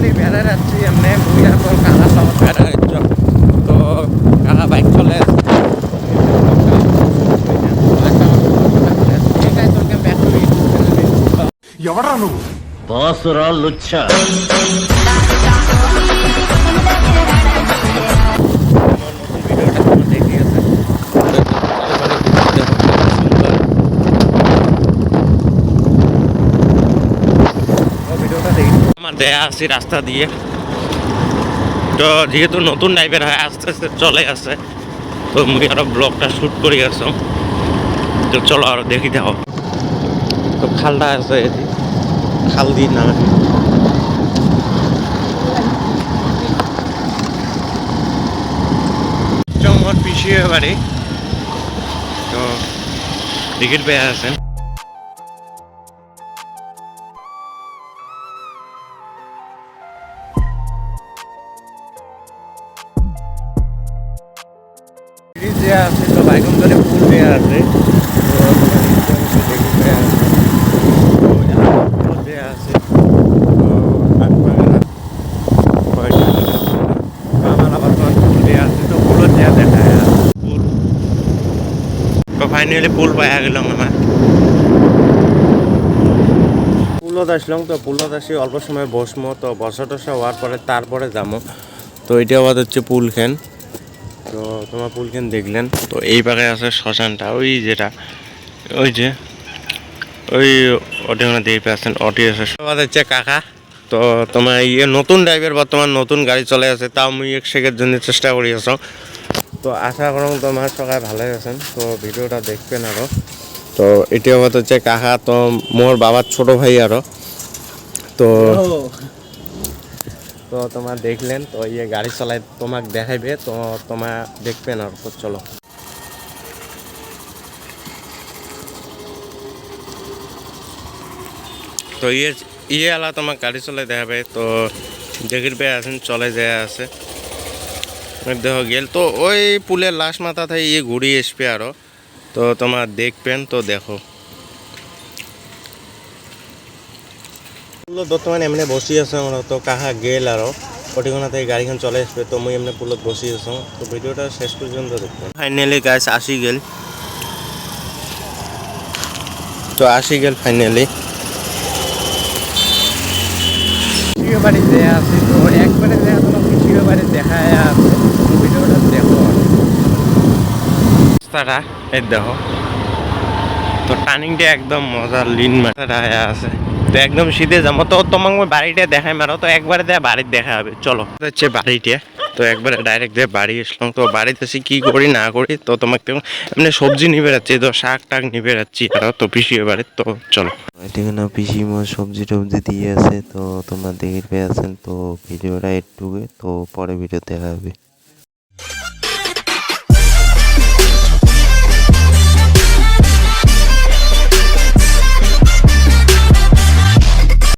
নতুনই বেড়া যাচ্ছি এমনি মুই আর তোর কাকার লগত বেড়া যাচ্ছ তো কাকা বাইক চলে ఎవడ్రా నువ్వు బాసురా లుచ్చా আমার দেয়া আছি রাস্তা দিয়ে তো যেহেতু নতুন ড্রাইভার হয় আস্তে আস্তে চলে আসে তো মুই আরো ব্লগটা শুট করে আসো তো চলো আরো দেখি দেখো তো খালটা আছে এটি খাল দিয়ে নামে আমার পিছিয়ে বাড়ি তো টিকিট পেয়ে আছেন যে আছে তো বাইকন ধরে পুল দেওয়া আছে তো ফাইনালি পুল পাইয়া গেলাম আমার পুলত আসলাম তো পুলত আসি অল্প সময় বসমো তো বসা টসা হওয়ার পরে তারপরে যাবো তো এটা আবার হচ্ছে পুলখান তো তোমার পুলখান দেখলেন তো এই পাশে আছে শ্মশানটা ওই যেটা ওই যে ওই অটি দিয়ে পেয়েছেন অটি আছে সবাই হচ্ছে কাকা তো তোমার ইয়ে নতুন ড্রাইভার বর্তমান নতুন গাড়ি চলে আছে তাও মুই এক সেকেন্ড জন্য চেষ্টা করি আছো তো আশা করুন তোমার সবাই ভালো আছেন তো ভিডিওটা দেখবেন আরো তো এটা আবার হচ্ছে কাকা তো মোর বাবার ছোট ভাই আরো তো তো তোমার দেখলেন তো ইয়ে গাড়ি চালাই তোমাকে দেখাইবে তো তোমার দেখবেন আর তো চলো তো ইয়ে আলা তোমার গাড়ি চলাই দেখাবে তো দেখির পেয়ে আছেন চলে যায় আছে দেখ গেল তো ওই পুলের লাশ মাথা থেকে ইয়ে ঘুরিয়ে আসবে আরো তো তোমার দেখবেন তো দেখো বর্তমানে এমনি বসি আছে তো কাহা গেল আরো কটিগোনা থেকে গাড়িখান চলে আসবে তো মুই এমনি পুলত বসি আছো তো ভিডিওটা শেষ পর্যন্ত দেখবেন ফাইনালি গাছ আসি গেল তো আসি গেল ফাইনালি পিছিয়ে বাড়ি দেয়া আছে তো একবারে দেয়া তোমার পিছিয়ে বাড়ি দেখায় আছে ভিডিওটা দেখো রাস্তাটা এই দেখো তো টার্নিংটা একদম মজার লিন মাথাটা আছে তো একদম সিধে যাবো তো তোমাকে বাড়িটা দেখাই মারো তো একবারে দেয়া বাড়ির দেখা হবে চলো হচ্ছে বাড়িটা তো একবারে ডাইরেক্ট দিয়ে বাড়ি আসলাম তো বাড়িতে এসে কি করি না করি তো তোমাকে এমনি সবজি নিবে যাচ্ছি তো শাক টাক নিবে যাচ্ছি আরো তো পিছিয়ে বাড়ি তো চলো এখানে পিসিমা সবজি টবজি দিয়ে আছে তো তোমরা দেখে পেয়ে আছেন তো ভিডিওটা একটু তো পরে ভিডিও দেখা হবে।